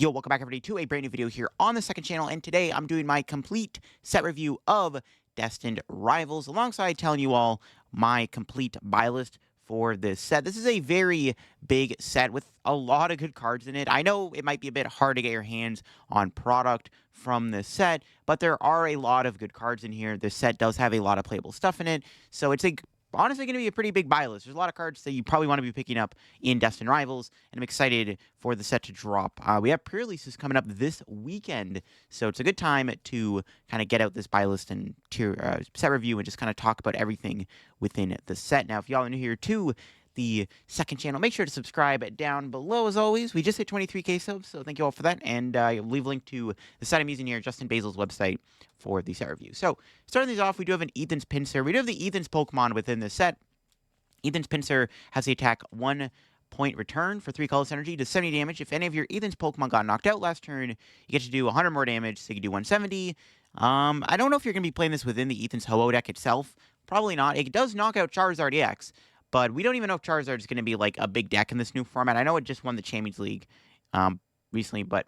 Yo, welcome back everybody to a brand new video here on the second channel, and today I'm doing my complete set review of Destined Rivals, alongside telling you all my complete buy list for this set. This is a very big set with a lot of good cards in it. I know it might be a bit hard to get your hands on product from this set, but there are a lot of good cards in here. This set does have a lot of playable stuff in it, so it's honestly going to be a pretty big buy list. There's a lot of cards that you probably want to be picking up in Destined Rivals, and I'm excited for the set to drop. We have pre-releases coming up this weekend, so it's a good time to kind of get out this buy list and set review and just kind of talk about everything within the set. Now, if y'all are new here to the second channel, make sure to subscribe down below. As always, we just hit 23k subs, so thank you all for that, and I'll leave a link to the site I'm using here, Justin Basil's website, for the set review. So, starting these off, we do have an Ethan's Pinsir. We do have the Ethan's Pokemon within this set. Ethan's Pinsir has the attack 1 point return for 3 colorless energy to 70 damage. If any of your Ethan's Pokemon got knocked out last turn, you get to do 100 more damage, so you can do 170. I don't know if you're going to be playing this within the Ethan's Ho-Oh deck itself. Probably not. It does knock out Charizard EX, but we don't even know if Charizard is going to be like a big deck in this new format. I know it just won the Champions League recently, but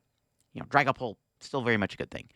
Dragapult, still very much a good thing.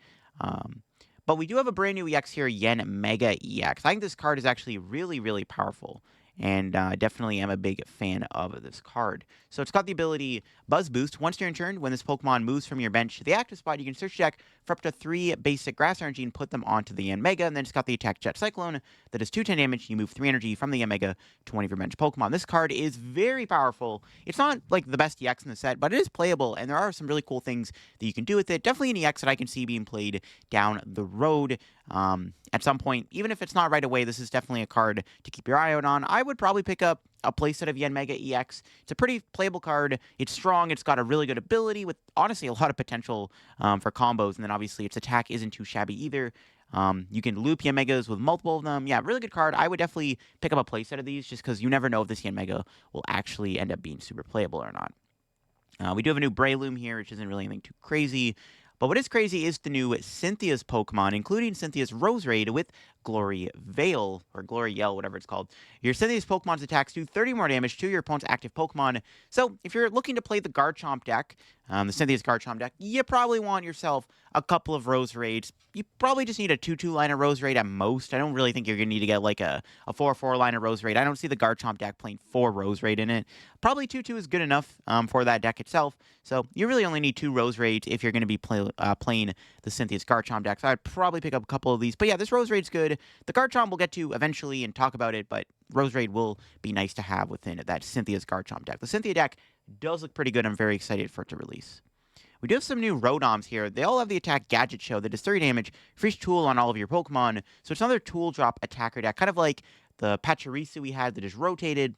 But we do have a brand new EX here, Yen Mega EX. I think this card is actually really, really powerful, and definitely am a big fan of this card. So it's got the ability Buzz Boost. Once during turn, when this Pokemon moves from your bench to the active spot, you can search deck for up to 3 basic grass energy and put them onto the Yen Mega. And then it's got the attack Jet Cyclone that does 210 damage. You move 3 energy from the Yen Mega to one of your bench Pokemon. This card is very powerful. It's not like the best EX in the set, but it is playable, and there are some really cool things that you can do with it. Definitely an EX that I can see being played down the road. At some point, even if it's not right away, this is definitely a card to keep your eye out on. I would probably pick up a playset of Yen Mega EX. It's a pretty playable card. It's strong. It's got a really good ability with, honestly, a lot of potential for combos. And then, obviously, its attack isn't too shabby either. You can loop Yen Megas with multiple of them. Yeah, really good card. I would definitely pick up a playset of these just because you never know if this Yen Mega will actually end up being super playable or not. We do have a new Breloom here, which isn't really anything too crazy. But what is crazy is the new Cynthia's Pokemon, including Cynthia's Roserade with Glory Veil, or Glory Yell, whatever it's called. Your Cynthia's Pokemon's attacks do 30 more damage to your opponent's active Pokemon. So, if you're looking to play the Garchomp deck, the Cynthia's Garchomp deck, you probably want yourself a couple of Roserades. You probably just need a 2-2 line of Roserade at most. I don't really think you're going to need to get like a 4-4 line of Roserade. I don't see the Garchomp deck playing 4 Roserade in it. Probably 2-2 is good enough for that deck itself. So, you really only need 2 Roserades if you're going to be playing the Cynthia's Garchomp deck. So, I'd probably pick up a couple of these. But yeah, this Roserade's good. The Garchomp we'll get to eventually and talk about it, but Roserade will be nice to have within that Cynthia's Garchomp deck. The Cynthia deck does look pretty good. I'm very excited for it to release. We do have some new Rotoms here. They all have the attack Gadget Show that does 30 damage for each tool on all of your Pokemon. So it's another tool drop attacker deck, kind of like the Pachirisu we had that is rotated,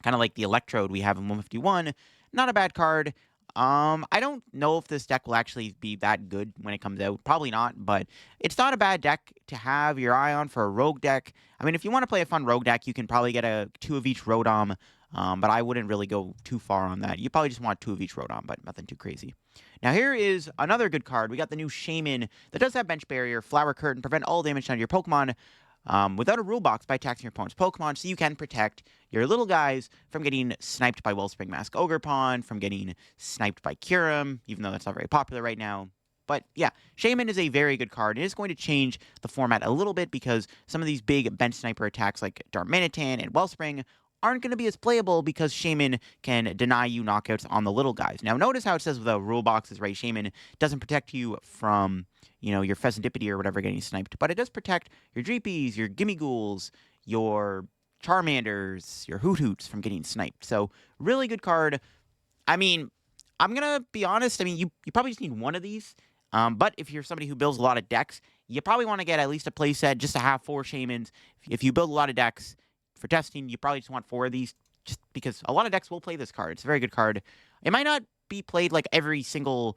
kind of like the Electrode we have in 151. Not a bad card. I don't know if this deck will actually be that good when it comes out. Probably not, but it's not a bad deck to have your eye on for a rogue deck. I mean, if you want to play a fun rogue deck, you can probably get 2 of each Rotom, but I wouldn't really go too far on that. You probably just want 2 of each Rotom, but nothing too crazy. Now, here is another good card. We got the new Shaman that does have Bench Barrier, Flower Curtain, prevent all damage on your Pokemon without a rule box by attacking your opponent's Pokemon, so you can protect your little guys from getting sniped by Wellspring Mask Ogerpon, from getting sniped by Kyurem, even though that's not very popular right now. But yeah, Shaman is a very good card. It is going to change the format a little bit because some of these big bench sniper attacks like Darmanitan and Wellspring aren't going to be as playable because Shaman can deny you knockouts on the little guys. Now, notice how it says the rule boxes, right? Shaman doesn't protect you from, your Pheasantipity or whatever getting sniped, but it does protect your Dreepies, your Gimmighouls, your Charmanders, your Hoothoots from getting sniped. So, really good card. I mean, I'm going to be honest. I mean, you probably just need one of these. But if you're somebody who builds a lot of decks, you probably want to get at least a playset just to have 4 Shamans. If you build a lot of decks for testing, you probably just want 4 of these just because a lot of decks will play this card. It's a very good card. It might not be played like every single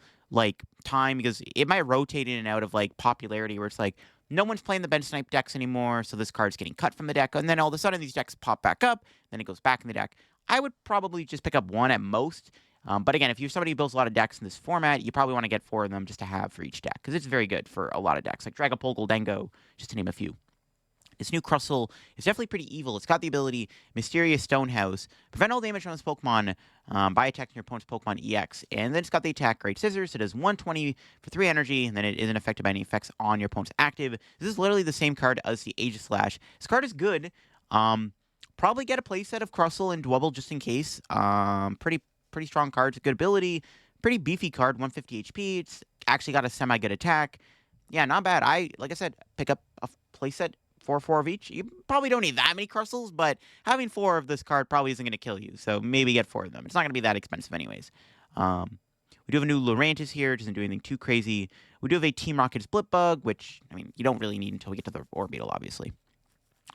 time because it might rotate in and out of popularity where it's like no one's playing the bench snipe decks anymore, so this card's getting cut from the deck, and then all of a sudden these decks pop back up, then it goes back in the deck. I would probably just pick up 1 at most. But again, if you're somebody who builds a lot of decks in this format, you probably want to get 4 of them just to have for each deck because it's very good for a lot of decks, like Dragapult, Goldengo, just to name a few. This new Crustle is definitely pretty evil. It's got the ability Mysterious Stonehouse, prevent all damage from this Pokemon by attacking your opponent's Pokemon EX. And then it's got the attack Great Scissors. It does 120 for 3 energy, and then it isn't affected by any effects on your opponent's active. This is literally the same card as the Aegislash. This card is good. Probably get a playset of Crustle and Dwebble just in case. Pretty strong card. It's a good ability. Pretty beefy card, 150 HP. It's actually got a semi-good attack. Yeah, not bad. Like I said, pick up a playset. 4 of each. You probably don't need that many Crustles, but having 4 of this card probably isn't going to kill you, so maybe get 4 of them. It's not going to be that expensive anyways. We do have a new Lurantis here. It doesn't do anything too crazy. We do have a Team Rocket Split Bug, which, I mean, you don't really need until we get to the Orbeetle, obviously.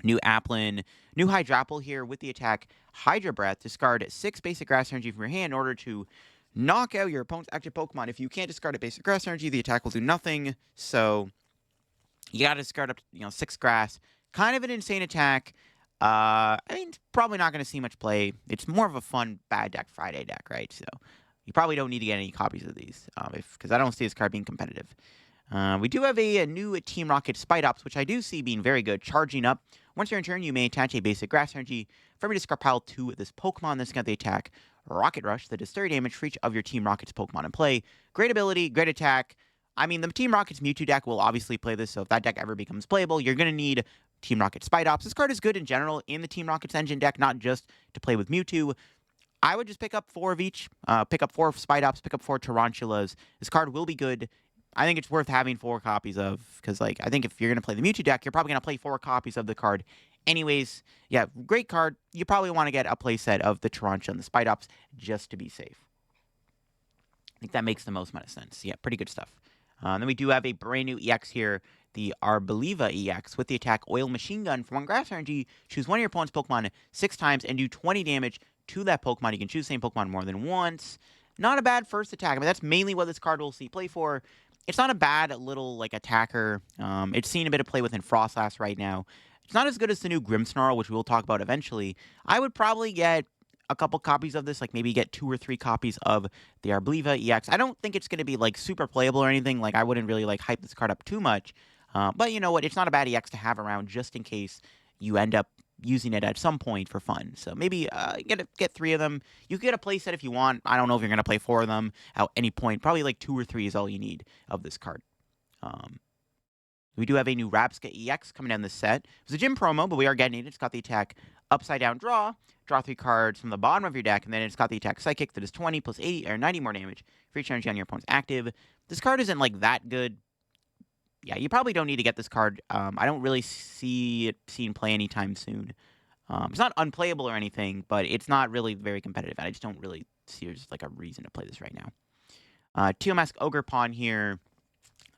New Applin. New Hydrapple here with the attack Hydra Breath. Discard 6 basic grass energy from your hand in order to knock out your opponent's active Pokemon. If you can't discard a basic grass energy, the attack will do nothing, so you got to discard up to, 6 grass. Kind of an insane attack. I mean, probably not going to see much play. It's more of a fun bad deck Friday deck, right? So you probably don't need to get any copies of these, because I don't see this card being competitive. We do have a new Team Rocket Spite Ops, which I do see being very good. Charging up. Once you're in turn, you may attach a basic grass energy from your discard pile to this Pokemon. That's got the attack Rocket Rush that does 30 damage for each of your Team Rocket's Pokemon in play. Great ability, great attack. I mean, the Team Rocket's Mewtwo deck will obviously play this, so if that deck ever becomes playable, you're going to need Team Rocket Spite Ops. This card is good in general in the Team Rocket's engine deck, not just to play with Mewtwo. I would just pick up 4 of each. Pick up 4 Spite Ops, pick up 4 Tarantulas. This card will be good. I think it's worth having 4 copies of, because, I think if you're going to play the Mewtwo deck, you're probably going to play 4 copies of the card anyways. Yeah, great card. You probably want to get a playset of the Tarantula and the Spite Ops just to be safe. I think that makes the most amount of sense. Yeah, pretty good stuff. Then we do have a brand new EX here, the Arboliva EX, with the attack Oil Machine Gun. For 1 grass energy, choose one of your opponent's Pokemon 6 times and do 20 damage to that Pokemon. You can choose the same Pokemon more than once. Not a bad first attack. I mean, that's mainly what this card will see play for. It's not a bad little, attacker. It's seen a bit of play within Frostlass right now. It's not as good as the new Grimmsnarl, which we'll talk about eventually. I would probably get a couple copies of this, maybe get 2 or 3 copies of the Arboliva EX. I don't think it's going to be, super playable or anything. I wouldn't really, hype this card up too much. But you know what? It's not a bad EX to have around just in case you end up using it at some point for fun. So maybe get 3 of them. You can get a playset if you want. I don't know if you're going to play 4 of them at any point. Probably, 2 or 3 is all you need of this card. We do have a new Rapska EX coming down this set. It was a gym promo, but we are getting it. It's got the attack Upside Down Draw. Draw 3 cards from the bottom of your deck, and then it's got the attack Psychic that is 20 plus 80 or 90 more damage for each energy on your opponent's active. This card isn't, that good. Yeah, you probably don't need to get this card. I don't really see it seen play anytime soon. It's not unplayable or anything, but it's not really very competitive. I just don't really see there's, a reason to play this right now. Teal Mask Ogre Pawn here.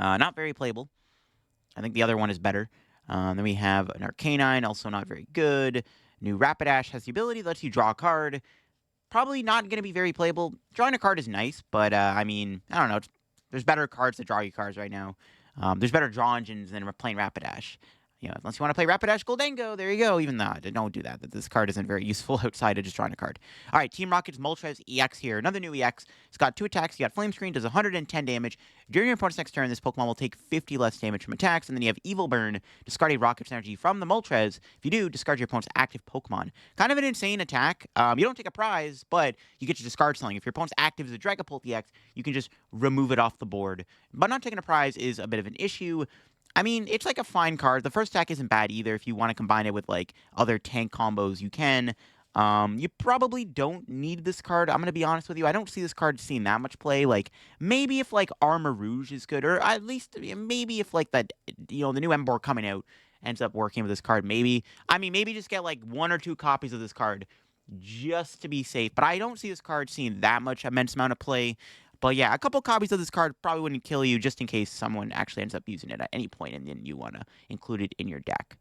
Not very playable. I think the other one is better. Then we have an Arcanine, also not very good. New Rapidash has the ability that lets you draw a card. Probably not going to be very playable. Drawing a card is nice, but, I mean, I don't know. There's better cards to draw you cards right now. There's better draw engines than playing Rapidash. Unless you want to play Rapidash Goldengo, there you go. Even though, don't do that. This card isn't very useful outside of just drawing a card. All right, Team Rocket's Moltres EX here. Another new EX. It's got 2 attacks. You got Flame Screen, does 110 damage. During your opponent's next turn, this Pokemon will take 50 less damage from attacks. And then you have Evil Burn. Discard a Rocket's energy from the Moltres. If you do, discard your opponent's active Pokemon. Kind of an insane attack. You don't take a prize, but you get to discard something. If your opponent's active is a Dragapult EX, you can just remove it off the board. But not taking a prize is a bit of an issue. I mean, it's a fine card. The first attack isn't bad either. If you want to combine it with, other tank combos, you can. You probably don't need this card. I'm going to be honest with you. I don't see this card seeing that much play. Maybe if, Armor Rouge is good, or at least maybe if, that, the new Emboar coming out ends up working with this card. Maybe. I mean, maybe just get, 1 or 2 copies of this card just to be safe. But I don't see this card seeing that much immense amount of play. But yeah, a couple copies of this card probably wouldn't kill you just in case someone actually ends up using it at any point and then you want to include it in your deck.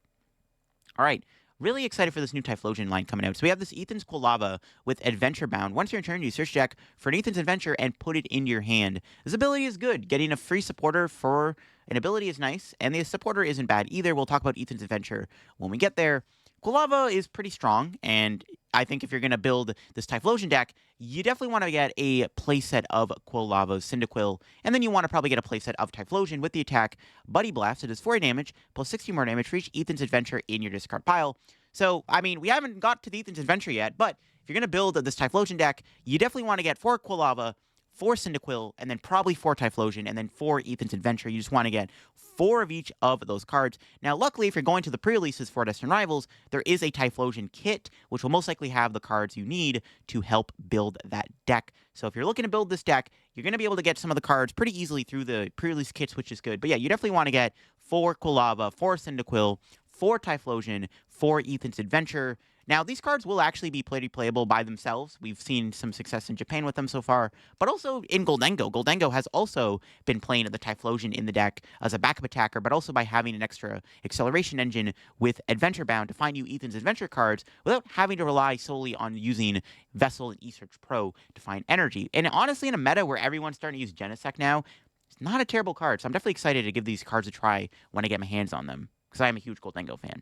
All right, really excited for this new Typhlosion line coming out. So we have this Ethan's Quilava with Adventure Bound. Once you're in turn, you search deck for an Ethan's Adventure and put it in your hand. This ability is good. Getting a free supporter for an ability is nice, and the supporter isn't bad either. We'll talk about Ethan's Adventure when we get there. Quilava is pretty strong, and I think if you're going to build this Typhlosion deck, you definitely want to get a playset of Quilava, Cyndaquil, and then you want to probably get a playset of Typhlosion with the attack Buddy Blast. It does 40 damage, plus 60 more damage for each Ethan's Adventure in your discard pile. So, I mean, we haven't got to the Ethan's Adventure yet, but if you're going to build this Typhlosion deck, you definitely want to get 4 Quilava, 4 Cyndaquil, and then probably 4 Typhlosion, and then 4 Ethan's Adventure. You just want to get 4 of each of those cards. Now, luckily, if you're going to the pre-releases for Destined Rivals, there is a Typhlosion kit, which will most likely have the cards you need to help build that deck. So if you're looking to build this deck, you're going to be able to get some of the cards pretty easily through the pre-release kits, which is good. But yeah, you definitely want to get 4 Quilava, 4 Cyndaquil, 4 Typhlosion, 4 Ethan's Adventure. Now, these cards will actually be playable by themselves. We've seen some success in Japan with them so far, but also in Goldengo. Goldengo has also been playing the Typhlosion in the deck as a backup attacker, but also by having an extra acceleration engine with Adventure Bound to find you Ethan's Adventure cards without having to rely solely on using Vessel and eSearch Pro to find energy. And honestly, in a meta where everyone's starting to use Genesect now, it's not a terrible card, so I'm definitely excited to give these cards a try when I get my hands on them, because I am a huge Goldengo fan.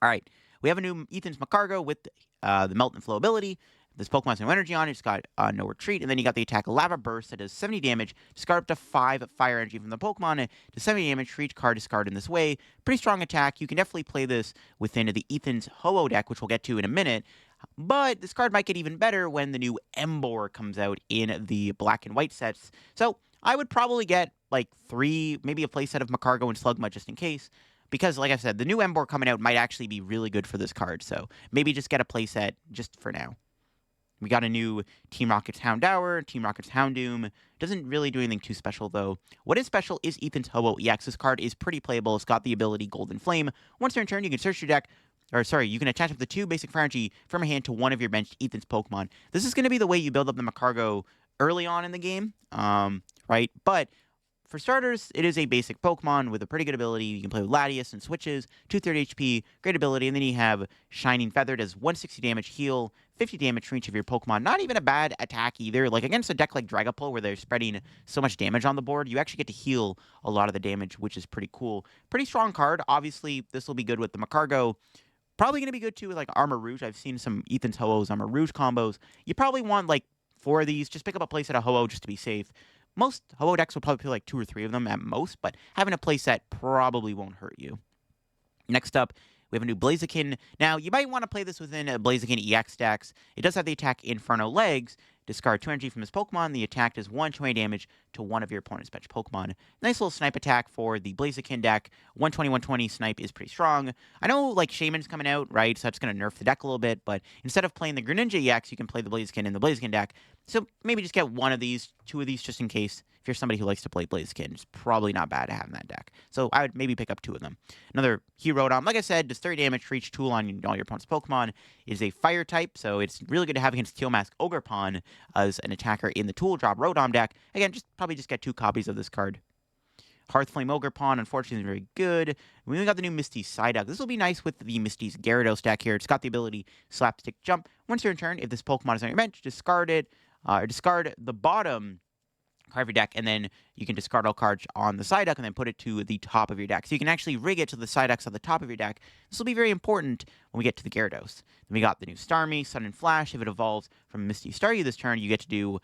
All right. We have a new Ethan's Macargo with the Melt and Flow ability. This Pokemon has no energy on it. It's got no retreat. And then you got the attack Lava Burst that does 70 damage. Discard up to 5 fire energy from the Pokemon. It does 70 damage for each card discarded in this way. Pretty strong attack. You can definitely play this within the Ethan's Ho-Oh deck, which we'll get to in a minute. But this card might get even better when the new Emboar comes out in the black and white sets. So I would probably get like 3, maybe a playset of Macargo and Slugma just in case. Because, like I said, the new Emboar coming out might actually be really good for this card, so maybe just get a playset just for now. We got a new Team Rocket's Houndour, Team Rocket's Houndoom. Doesn't really do anything too special, though. What is special is Ethan's Ho-Oh EX. This card is pretty playable. It's got the ability Golden Flame. Once in turn, you can search your deck, you can attach up the 2 basic fire energy from a hand to one of your benched Ethan's Pokemon. This is going to be the way you build up the Macargo early on in the game, right? But for starters, it is a basic Pokemon with a pretty good ability. You can play with Latias and switches, 230 HP, great ability, and then you have Shining Feather, does 160 damage, heal, 50 damage for each of your Pokemon. Not even a bad attack either. Like, against a deck like Dragapult, where they're spreading so much damage on the board, you actually get to heal a lot of the damage, which is pretty cool. Pretty strong card. Obviously, this will be good with the Macargo. Probably going to be good, too, with, like, Armor Rouge. I've seen some Ethan's Ho-Ohs, Armor Rouge combos. You probably want, like, 4 of these. Just pick up a playset of Ho-Oh just to be safe. Most Ho-Oh decks will probably play like 2 or 3 of them at most, but having a playset probably won't hurt you. Next up, we have a new Blaziken. Now, you might want to play this within a Blaziken EX decks. It does have the attack Inferno Legs. Discard 2 energy from his Pokemon. The attack does 120 damage to one of your opponent's bench Pokemon. Nice little snipe attack for the Blaziken deck. 120, 120 snipe is pretty strong. I know, like, Shaman's coming out, right? So that's going to nerf the deck a little bit, but instead of playing the Greninja EX, you can play the Blaziken in the Blaziken deck. So maybe just get 1 of these, 2 of these, just in case. If you're somebody who likes to play Blaziken, it's probably not bad to have in that deck. So I would maybe pick up 2 of them. Another Hero-Dom, like I said, does 30 damage for each tool on all your opponent's Pokemon. It is a fire type, so it's really good to have against Tealmask Ogerpon as an attacker in the tool drop Rotom deck. Again, probably just get 2 copies of this card. Hearthflame Ogerpon, unfortunately, is very good. We even got the new Misty Psyduck. This will be nice with the Misty's Gyarados deck here. It's got the ability Slapstick Jump. Once you're in turn, if this Pokemon is on your bench, discard it, or discard the bottom card of your deck, and then you can discard all cards on the Psyduck and then put it to the top of your deck. So you can actually rig it to the Psyducks on the top of your deck. This will be very important when we get to the Gyarados. Then we got the new Starmie, Sudden Flash. If it evolves from Misty Staryu this turn, you get to do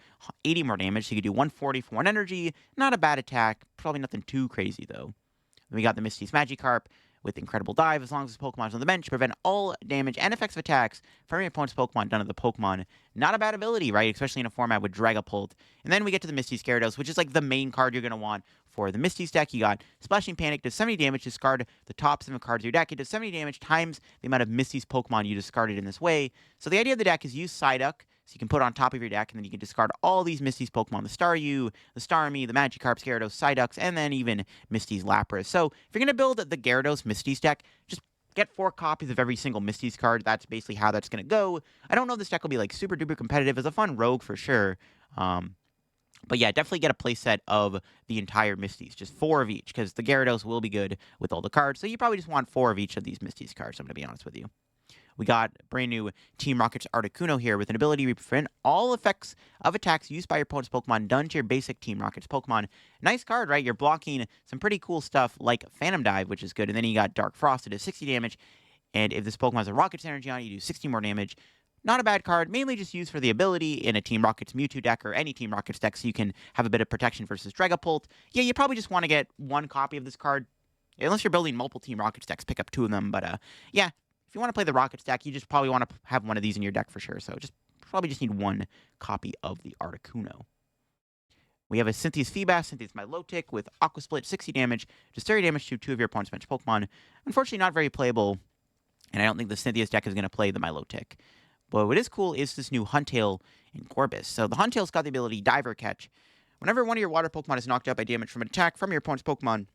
80 more damage. So you can do 140 for 1 energy. Not a bad attack. Probably nothing too crazy, though. Then we got the Misty's Magikarp with Incredible Dive. As long as the Pokemon is on the bench, prevent all damage and effects of attacks from your opponent's Pokemon done to the Pokemon. Not a bad ability, right? Especially in a format with Dragapult. And then we get to the Misty's Gyarados, which is like the main card you're going to want for the Misty's deck. You got Splashing Panic, does 70 damage, discard the top 7 cards of your deck. It does 70 damage times the amount of Misty's Pokemon you discarded in this way. So the idea of the deck is use Psyduck, so you can put it on top of your deck, and then you can discard all these Misty's Pokemon, the Staryu, the Starmie, the Magikarp, Gyarados, Psyducks, and then even Misty's Lapras. So if you're going to build the Gyarados Misty's deck, just get 4 copies of every single Misty's card. That's basically how that's going to go. I don't know if this deck will be like super duper competitive. It's a fun rogue for sure. But yeah, definitely get a playset of the entire Misty's, just 4 of each, because the Gyarados will be good with all the cards. So you probably just want 4 of each of these Misty's cards, I'm going to be honest with you. We got brand new Team Rocket's Articuno here with an ability to prevent all effects of attacks used by your opponent's Pokemon done to your basic Team Rocket's Pokemon. Nice card, right? You're blocking some pretty cool stuff like Phantom Dive, which is good. And then you got Dark Frost. It is 60 damage. And if this Pokemon has a Rocket's energy on it, you do 60 more damage. Not a bad card, mainly just used for the ability in a Team Rocket's Mewtwo deck or any Team Rocket's deck so you can have a bit of protection versus Dragapult. Yeah, you probably just want to get one copy of this card. Unless you're building multiple Team Rockets decks, pick up 2 of them. But yeah, if you want to play the Rockets deck, you just probably want to have one of these in your deck for sure. So probably just need one copy of the Articuno. We have a Cynthia's Feebas, Cynthia's Milotic with Aqua Split, 60 damage, just 30 damage to 2 of your opponent's bench Pokemon. Unfortunately, not very playable, and I don't think the Cynthia's deck is going to play the Milotic. But what is cool is this new Huntail in Gorbis. So the Huntail's got the ability Diver Catch. Whenever one of your water Pokemon is knocked out by damage from an attack from your opponent's Pokemon,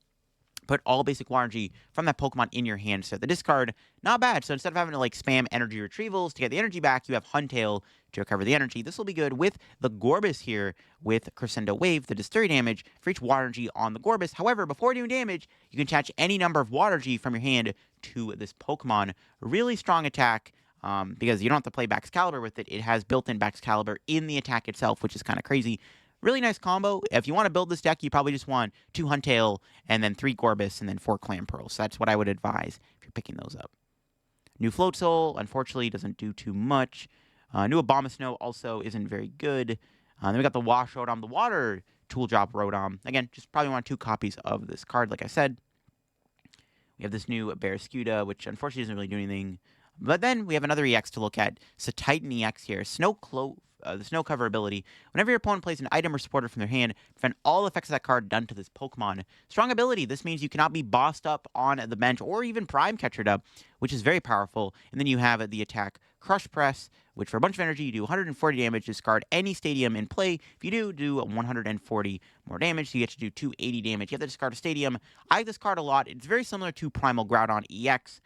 put all basic water energy from that Pokemon in your hand. So the discard, not bad. So instead of having to like spam energy retrievals to get the energy back, you have Huntail to recover the energy. This will be good with the Gorbis here with Crescendo Wave that does 30 damage for each water energy on the Gorbis. However, before doing damage, you can attach any number of water energy from your hand to this Pokemon. Really strong attack. Because you don't have to play Baxcalibur with it. It has built-in Baxcalibur in the attack itself, which is kind of crazy. Really nice combo. If you want to build this deck, you probably just want 2 Huntail, and then 3 Gorbis, and then 4 Clamperl. So that's what I would advise if you're picking those up. New Float Soul, unfortunately, doesn't do too much. New Abomasnow also isn't very good. Then we got the Wash Rotom, the Water Tool Drop Rotom. Again, just probably want 2 copies of this card, like I said. We have this new Barraskewda, which unfortunately doesn't really do anything. But then we have another EX to look at. Titan EX here. The Snow Cover ability. Whenever your opponent plays an item or supporter from their hand, prevent all effects of that card done to this Pokemon. Strong ability. This means you cannot be bossed up on the bench or even Prime Catchered up, which is very powerful. And then you have the attack Crush Press, which for a bunch of energy, you do 140 damage. Discard any stadium in play. If you do 140 more damage. So you get to do 280 damage. You have to discard a stadium. I like this card a lot. It's very similar to Primal Groudon EX.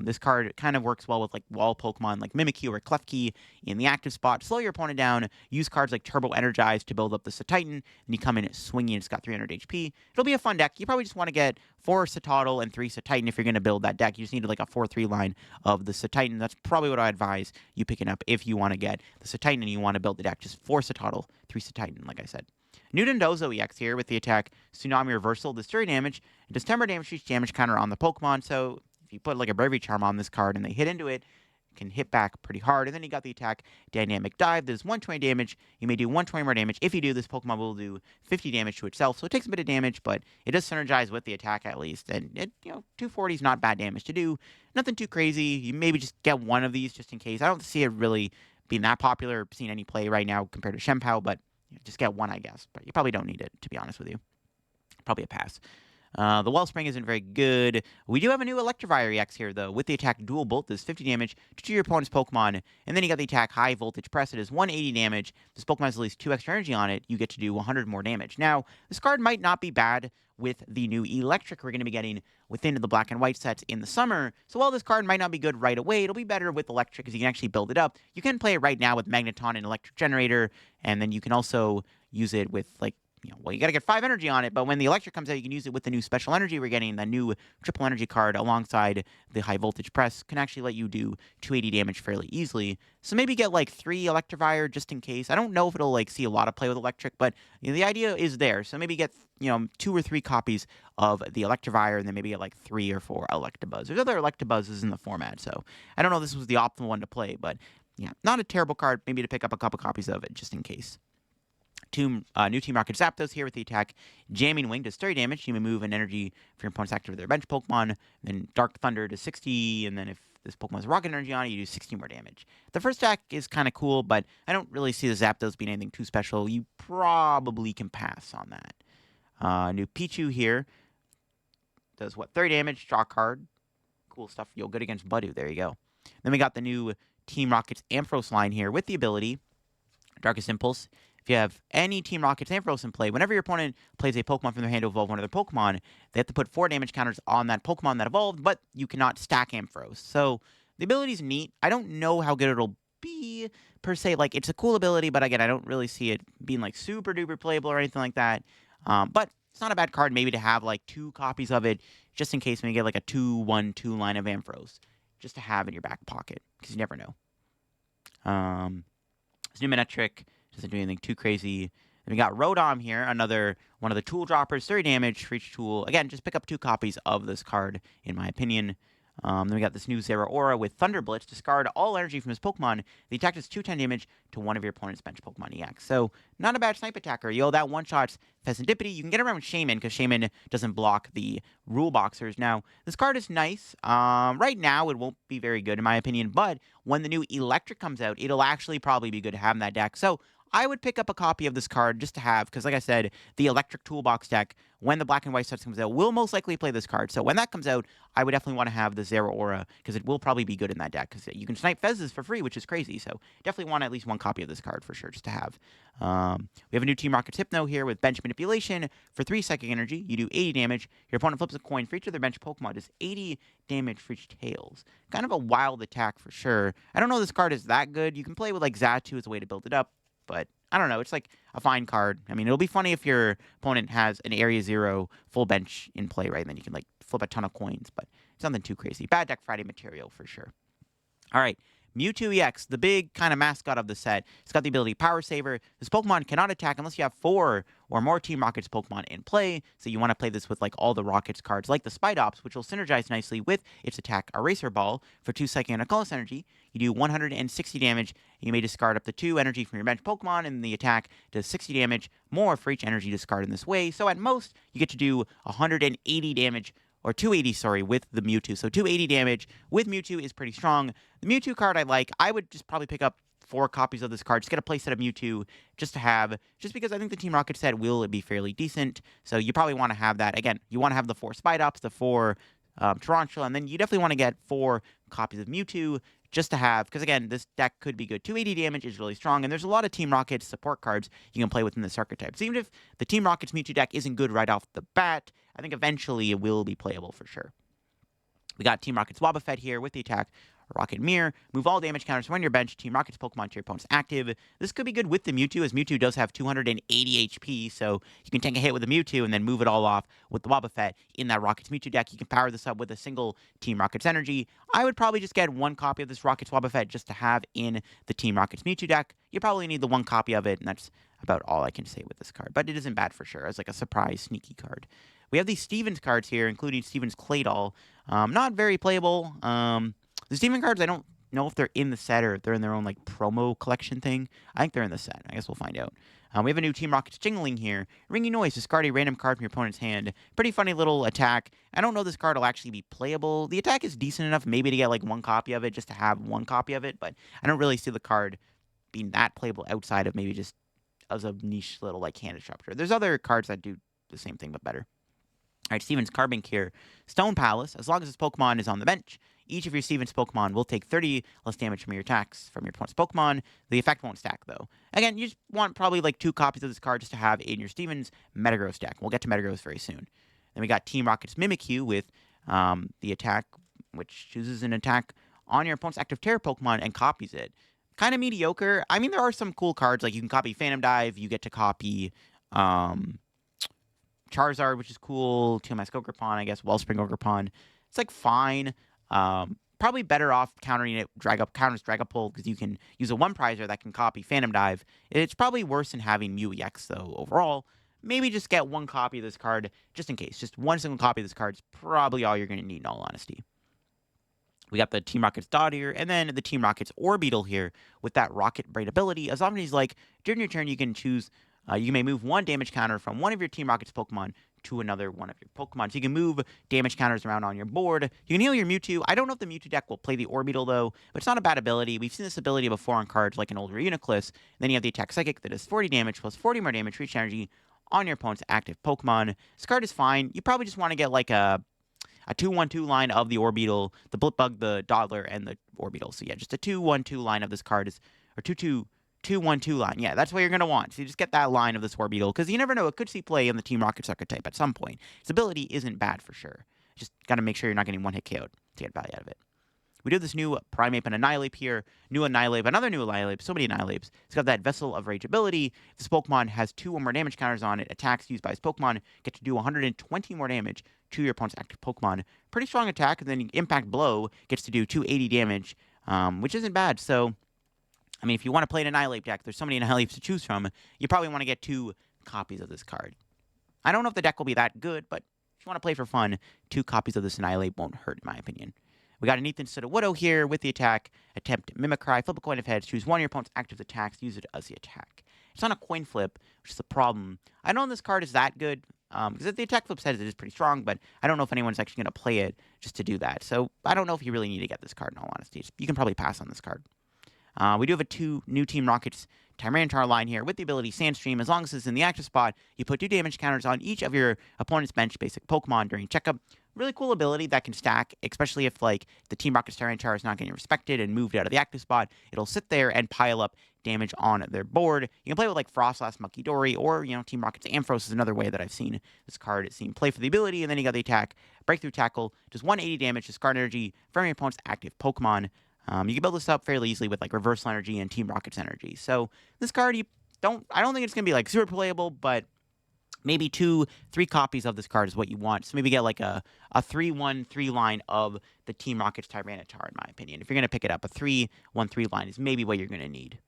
This card kind of works well with like wall Pokemon like Mimikyu or Klefki in the active spot. Slow your opponent down. Use cards like Turbo Energize to build up the Titan. And you come in swinging. It's got 300 HP. It'll be a fun deck. You probably just want to get 4 Citadel and 3 Titan if you're going to build that deck. You just need like a 4-3 line of the Titan. That's probably what I advise you picking up if you want to get the Titan and you want to build the deck. Just 4 Citadel, 3 Titan, like I said. New Dondozo EX here with the attack Tsunami Reversal. Does 30 damage. It does 10 more damage to each damage counter on the Pokemon. So if you put like a Bravery Charm on this card and they hit into it, it can hit back pretty hard. And then you got the attack Dynamic Dive. Does 120 damage. You may do 120 more damage. If you do, this Pokemon will do 50 damage to itself. So it takes a bit of damage, but it does synergize with the attack at least. And it, 240 is not bad damage to do. Nothing too crazy. You maybe just get one of these just in case. I don't see it really being that popular or seeing any play right now compared to Shempow, but just get one, I guess. But you probably don't need it, to be honest with you. Probably a pass. The Wellspring isn't very good. We do have a new Electivire EX here, though, with the attack Dual Bolt. Does 50 damage to your opponent's Pokemon. And then you got the attack High Voltage Press. It is 180 damage. This Pokemon has at least 2 extra energy on it. You get to do 100 more damage. Now, this card might not be bad with the new Electric we're going to be getting within the Black and White sets in the summer. So while this card might not be good right away, it'll be better with Electric because you can actually build it up. You can play it right now with Magneton and Electric Generator, and then you can also use it with, like, you got to get 5 energy on it, but when the Electric comes out, you can use it with the new special energy we're getting. The new triple energy card alongside the High Voltage Press can actually let you do 280 damage fairly easily. So maybe get like 3 Electivire just in case. I don't know if it'll like see a lot of play with Electric, but the idea is there. So maybe get 2 or 3 copies of the Electivire, and then maybe get like 3 or 4 Electabuzz. There's other Electabuzzes in the format, so I don't know if this was the optimal one to play, but yeah, not a terrible card. Maybe to pick up a couple copies of it just in case. New Team Rocket Zapdos here with the attack Jamming Wing. Does 30 damage. You may move an energy for your opponent's active their bench Pokemon. Then Dark Thunder does 60, and then if this Pokemon has Rocket Energy on it, you do 60 more damage. The first attack is kind of cool, but I don't really see the Zapdos being anything too special. You probably can pass on that. New Pichu here does 30 damage. Draw card. Cool stuff. You'll good against Budu. There you go. Then we got the new Team Rocket's Ampharos line here with the ability Darkest Impulse. If you have any Team Rocket's Ampharos in play, whenever your opponent plays a Pokemon from their hand to evolve one of their Pokemon, they have to put 4 damage counters on that Pokemon that evolved, but you cannot stack Ampharos. So the ability's neat. I don't know how good it'll be, per se. Like, it's a cool ability, but again, I don't really see it being, like, super duper playable or anything like that. But it's not a bad card maybe to have, like, 2 copies of it, just in case when you get, like, a 2-1-2 line of Ampharos, just to have in your back pocket, because you never know. It's new Manectric. Doesn't do anything too crazy. Then we got Rotom here, another one of the tool droppers, 30 damage for each tool. Again, just pick up 2 copies of this card, in my opinion. Then we got this new Zera Aura with Thunder Blitz. Discard all energy from his Pokemon. The attack does 210 damage to one of your opponent's bench Pokemon EX. So, not a bad snipe attacker. Yo, that one-shots Pheasantipity. You can get around Shaman, because Shaman doesn't block the Rule Boxers. Now, this card is nice. Right now, it won't be very good, in my opinion, but when the new Electric comes out, it'll actually probably be good to have in that deck. So, I would pick up a copy of this card just to have, because like I said, the Electric Toolbox deck, when the Black and White sets comes out, will most likely play this card. So when that comes out, I would definitely want to have the Zera Aura, because it will probably be good in that deck, because you can snipe Fezzes for free, which is crazy. So definitely want at least one copy of this card for sure, just to have. We have a new Team Rocket's Hypno here with Bench Manipulation. For 3 Psychic Energy, you do 80 damage. Your opponent flips a coin for each of their bench Pokemon, does 80 damage for each Tails. Kind of a wild attack for sure. I don't know if this card is that good. You can play with like Xatu as a way to build it up, but I don't know. It's like a fine card. I mean, it'll be funny if your opponent has an Area 0 full bench in play, right? And then you can like flip a ton of coins, but it's nothing too crazy. Bad deck Friday material for sure. All right. Mewtwo EX, the big kind of mascot of the set. It's got the ability Power Saver. This Pokemon cannot attack unless you have 4 or more Team Rockets Pokemon in play. So you want to play this with like all the Rockets cards, like the Spidops, which will synergize nicely with its attack Eraser Ball. For 2 Psychic and a Colorless Energy, you do 160 damage. You may discard up to 2 energy from your bench Pokemon, and the attack does 60 damage more for each energy discarded in this way. So at most, you get to do 180 damage, or 280, sorry, with the Mewtwo. So 280 damage with Mewtwo is pretty strong. The Mewtwo card I like. I would just probably pick up 4 copies of this card. Just get a playset of Mewtwo just to have, just because I think the Team Rocket set will be fairly decent. So you probably want to have that. Again, you want to have the 4 Spidops, the 4 Tarantula, and then you definitely want to get 4 copies of Mewtwo just to have, because again, this deck could be good. 280 damage is really strong, and there's a lot of Team Rocket's support cards you can play within this archetype. So even if the Team Rocket's Mewtwo deck isn't good right off the bat, I think eventually it will be playable for sure. We got Team Rocket's Wobbuffet here with the attack Rocket Mirror. Move all damage counters from on your bench. Team Rocket's Pokemon to your opponent's active. This could be good with the Mewtwo, as Mewtwo does have 280 HP, so you can take a hit with the Mewtwo and then move it all off with the Wobbuffet in that Rocket's Mewtwo deck. You can power this up with a single Team Rocket's energy. I would probably just get 1 copy of this Rocket's Wobbuffet just to have in the Team Rocket's Mewtwo deck. You probably need the 1 copy of it, and that's about all I can say with this card. But it isn't bad for sure, as like a surprise, sneaky card. We have these Stevens cards here, including Stevens Claydol. Not very playable. The Steven cards, I don't know if they're in the set or if they're in their own like promo collection thing. I think they're in the set. I guess we'll find out. We have a new Team Rocket's Jingling here. Ringy Noise, discard a random card from your opponent's hand. Pretty funny little attack. I don't know if this card will actually be playable. The attack is decent enough maybe to get like 1 copy of it, just to have 1 copy of it, but I don't really see the card being that playable outside of maybe just as a niche little like hand disruptor. There's other cards that do the same thing but better. All right, Steven's Carbink here. Stone Palace, as long as this Pokemon is on the bench, each of your Steven's Pokemon will take 30 less damage from your attacks from your opponent's Pokemon. The effect won't stack, though. Again, you just want probably like 2 copies of this card just to have in your Steven's Metagross deck. We'll get to Metagross very soon. Then we got Team Rocket's Mimikyu with the attack, which chooses an attack on your opponent's active Terra Pokemon and copies it. Kind of mediocre. I mean, there are some cool cards, like you can copy Phantom Dive, you get to copy Charizard, which is cool. TMS Gogurpon, I guess. Wellspring Gogurpon. It's like fine. Probably better off countering it. Counters Dragapult, because you can use a 1-prizer that can copy Phantom Dive. It's probably worse than having Mew EX, though, overall. Maybe just get 1 copy of this card, just in case. Just 1 single copy of this card is probably all you're going to need, in all honesty. We got the Team Rocket's Dot here, and then the Team Rocket's Orbeetle here with that Rocket Braid ability. As often as like, during your turn, you can choose, you may move 1 damage counter from one of your Team Rocket's Pokemon to another one of your Pokemon. So you can move damage counters around on your board. You can heal your Mewtwo. I don't know if the Mewtwo deck will play the Orbeetle, though, but it's not a bad ability. We've seen this ability before on cards like an older Uniclus. Then you have the Attack Psychic that does 40 damage plus 40 more damage for each energy on your opponent's active Pokemon. This card is fine. You probably just want to get like a 2-1-2 line of the Orbeetle, the Blipbug, the Dodler, and the Orbeetle. So yeah, just a 2-1-2 line of this card is, or 2-1-2 line. Yeah, that's what you're going to want. So you just get that line of this Orbeetle, because you never know, it could see play in the Team Rocket's archetype at some point. Its ability isn't bad for sure. Just got to make sure you're not getting 1-hit KO'd to get value out of it. We do this new Primeape and Annihilape here. New Annihilape, another new Annihilape, so many Annihilapes. It's got that Vessel of Rage ability. If this Pokemon has 2 or more damage counters on it, attacks used by his Pokemon get to do 120 more damage to your opponent's active Pokemon. Pretty strong attack, and then Impact Blow gets to do 280 damage, which isn't bad. So, I mean, if you want to play an Annihilape deck, there's so many Annihilapes to choose from, you probably want to get 2 copies of this card. I don't know if the deck will be that good, but if you want to play for fun, 2 copies of this Annihilape won't hurt, in my opinion. We got an Ethan Widow here with the attack. Attempt Mimicry, flip a coin of heads, choose one of your opponent's active attacks, use it as the attack. It's not a coin flip, which is the problem. I don't know if this card is that good, because if the attack flip says it is pretty strong, but I don't know if anyone's actually going to play it just to do that. So I don't know if you really need to get this card, in all honesty. You can probably pass on this card. We do have a new Team Rockets Tyranitar line here with the ability Sandstream. As long as it's in the active spot, you put 2 damage counters on each of your opponent's bench basic Pokemon during checkup. Really cool ability that can stack, especially if like the Team Rockets Tyranitar is not getting respected and moved out of the active spot. It'll sit there and pile up damage on their board. You can play with like Frostlass, Munkidori, or Team Rockets Ampharos is another way that I've seen this card seen play for the ability. And then you got the attack, Breakthrough Tackle, just 180 damage, discard energy from your opponent's active Pokemon. You can build this up fairly easily with like Reversal Energy and Team Rocket's Energy. So this card, I don't think it's gonna be like super playable, but maybe 2-3 copies of this card is what you want. So maybe get like a 3-1-3 line of the Team Rocket's Tyranitar, in my opinion. If you're gonna pick it up, a 3-1-3 line is maybe what you're gonna need.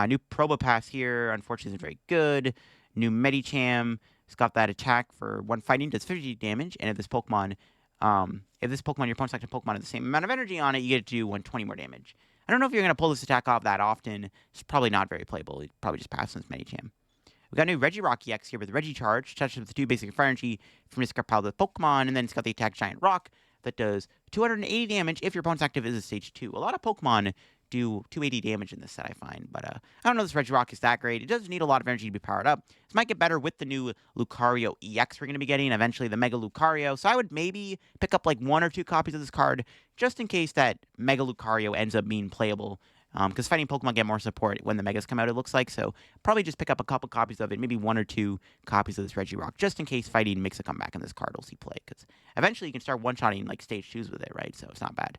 New Probopass here, unfortunately, isn't very good. New Medicham, it's got that attack for 1 fighting, does 50 damage, and if this Pokemon, your opponent's active Pokemon has the same amount of energy on it, you get to do 120 more damage. I don't know if you're going to pull this attack off that often. It's probably not very playable. You'd probably just pass on this Medicham. We got a new Regirock EX here with Regicharge, touches with 2 basic fire energy from this pile of the Pokemon, and then it's got the attack Giant Rock that does 280 damage if your opponent's active is a stage 2. A lot of Pokemon do 280 damage in this set, I find. But I don't know if this Regirock is that great. It does need a lot of energy to be powered up. This might get better with the new Lucario EX we're going to be getting, eventually the Mega Lucario. So I would maybe pick up like 1 or 2 copies of this card, just in case that Mega Lucario ends up being playable. Because fighting Pokemon get more support when the Megas come out, it looks like. So probably just pick up a couple copies of it, maybe 1 or 2 copies of this Regirock, just in case fighting makes a comeback and this card will see play. Because eventually you can start one-shotting like stage 2s with it, right? So it's not bad.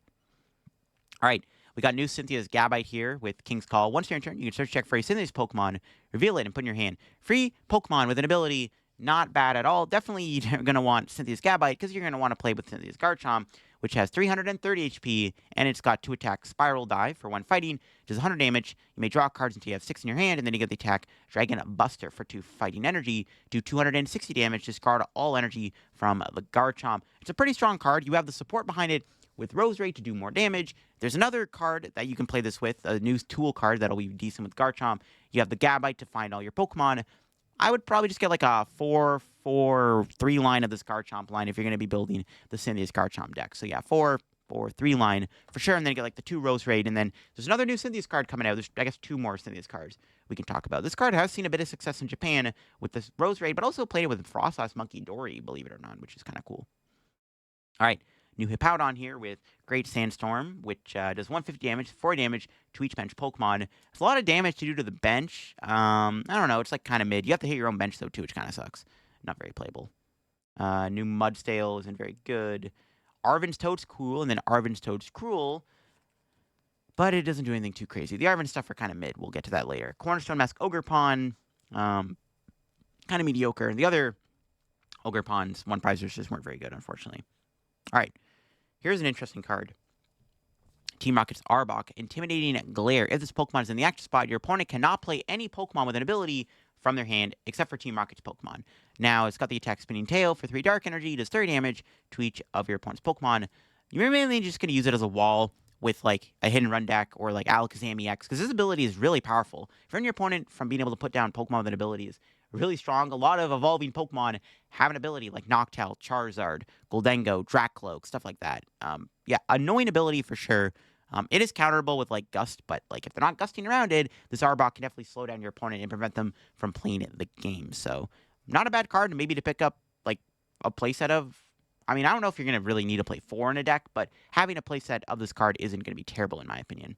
All right. We got new Cynthia's Gabite here with King's Call. Once during turn, you can search check for a Cynthia's Pokemon, reveal it, and put in your hand. Free Pokemon with an ability, not bad at all. Definitely you're going to want Cynthia's Gabite because you're going to want to play with Cynthia's Garchomp, which has 330 HP, and it's got 2 attack Spiral Dive for 1 fighting, does 100 damage. You may draw cards until you have 6 in your hand, and then you get the attack Dragon Buster for 2 fighting energy, do 260 damage, discard all energy from the Garchomp. It's a pretty strong card. You have the support behind it with Roserade to do more damage. There's another card that you can play this with, a new tool card that'll be decent with Garchomp. You have the Gabite to find all your Pokemon. I would probably just get like a 4-4-3 line of this Garchomp line if you're going to be building the Cynthia's Garchomp deck. So yeah, 4-4-3 line for sure, and then you get like the 2 Roserade, and then there's another new Cynthia's card coming out. There's, I guess, 2 more Cynthia's cards we can talk about. This card has seen a bit of success in Japan with this Roserade, but also played it with Frostlass Munkidori, believe it or not, which is kind of cool. All right. New Hippowdon here with Great Sandstorm, which does 150 damage, 40 damage to each bench Pokemon. It's a lot of damage to do to the bench. I don't know. It's like kind of mid. You have to hit your own bench, though, too, which kind of sucks. Not very playable. New Mudstale isn't very good. Arven's Toad's cool, and then Arven's Toad's Cruel, but it doesn't do anything too crazy. The Arven stuff are kind of mid. We'll get to that later. Cornerstone Mask Ogerpon, kind of mediocre. And the other Ogerpons, 1 prizers just weren't very good, unfortunately. All right. Here's an interesting card. Team Rocket's Arbok, Intimidating Glare. If this Pokemon is in the active spot, your opponent cannot play any Pokemon with an ability from their hand except for Team Rocket's Pokemon. Now, it's got the attack Spinning Tail for 3 Dark Energy, does 30 damage to each of your opponent's Pokemon. You're mainly just going to use it as a wall with like a Hidden Run deck or like Alakazam EX, because this ability is really powerful. Preventing your opponent from being able to put down Pokemon with an ability is really strong. A lot of evolving Pokemon have an ability like Noctowl, Charizard, Goldengo, Dracloak, stuff like that. Yeah, annoying ability for sure. It is counterable with like Gust, but like if they're not gusting around it, this Arbok can definitely slow down your opponent and prevent them from playing the game. So not a bad card, maybe to pick up like a playset of. I mean, I don't know if you're going to really need to play 4 in a deck, but having a playset of this card isn't going to be terrible in my opinion.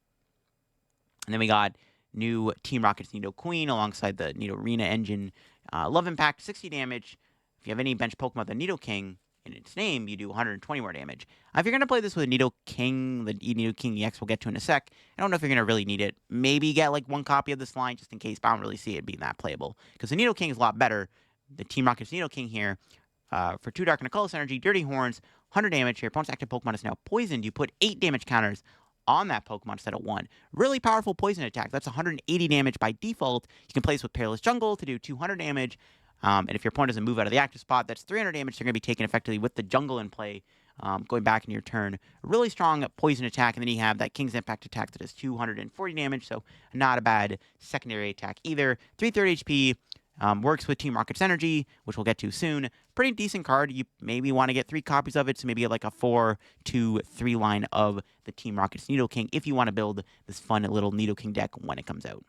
And then we got new Team Rocket's Nidoqueen alongside the Nidorina engine. Love Impact, 60 damage. If you have any bench Pokemon, the Nidoking in its name, you do 120 more damage. If you're going to play this with a Nidoking, the Nidoking EX we'll get to in a sec, I don't know if you're going to really need it. Maybe get like 1 copy of this line just in case, but I don't really see it being that playable. Because the Nidoking is a lot better. The Team Rocket's Nidoking here, for 2 Dark and a Colorless Energy, Dirty Horns, 100 damage. Your opponent's active Pokemon is now poisoned. You put 8 damage counters on that Pokemon instead of 1. Really powerful poison attack. That's 180 damage by default. You can play this with Perilous Jungle to do 200 damage. And if your opponent doesn't move out of the active spot, that's 300 damage. They're going to be taken effectively with the jungle in play. going back in your turn. A really strong poison attack, and then you have that King's Impact attack that does 240 damage, so not a bad secondary attack either. 330 HP, works with Team Rocket's energy, which we'll get to soon. Pretty decent card. You maybe want to get 3 copies of it, so maybe get like a 4-2-3 line of the Team Rocket's Nidoking if you want to build this fun little Nidoking deck when it comes out.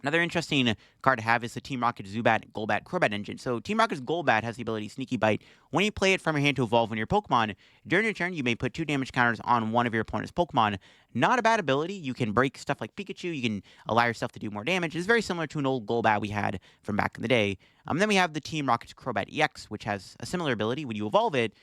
Another interesting card to have is the Team Rocket Zubat, Golbat, Crobat engine. So Team Rocket's Golbat has the ability Sneaky Bite. When you play it from your hand to evolve on your Pokemon, during your turn, you may put 2 damage counters on one of your opponent's Pokemon. Not a bad ability. You can break stuff like Pikachu. You can allow yourself to do more damage. It's very similar to an old Golbat we had from back in the day. Then we have the Team Rocket's Crobat EX, which has a similar ability. When you evolve it,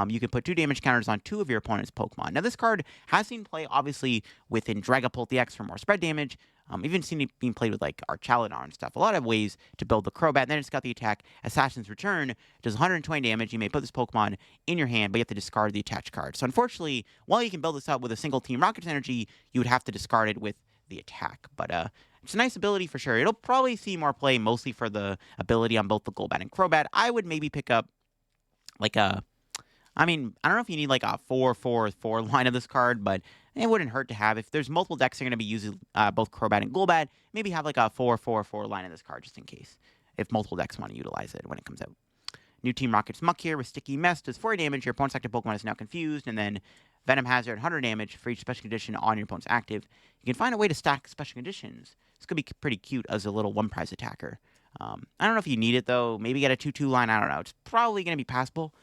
you can put 2 damage counters on 2 of your opponent's Pokemon. Now, this card has seen play, obviously, within Dragapult EX for more spread damage. Even seen it being played with, like, Archaladon and stuff. A lot of ways to build the Crobat. And then it's got the attack Assassin's Return. Does 120 damage. You may put this Pokemon in your hand, but you have to discard the attached card. So, unfortunately, while you can build this up with a single Team Rocket's energy, you would have to discard it with the attack. But, it's a nice ability for sure. It'll probably see more play, mostly for the ability on both the Golbat and Crobat. I would maybe pick up, like, I mean, I don't know if you need like a 4-4-4 line of this card, but it wouldn't hurt to have. If there's multiple decks that are going to be using both Crobat and Golbat, maybe have like a 4-4-4 line of this card just in case, if multiple decks want to utilize it when it comes out. New Team Rocket's Muck here with Sticky Mess does 40 damage. Your opponent's active Pokemon is now confused, and then Venom Hazard, 100 damage for each special condition on your opponent's active. You can find a way to stack special conditions. This could be pretty cute as a little one-prize attacker. I don't know if you need it, though. Maybe get a 2-2 line. I don't know. It's probably going to be passable.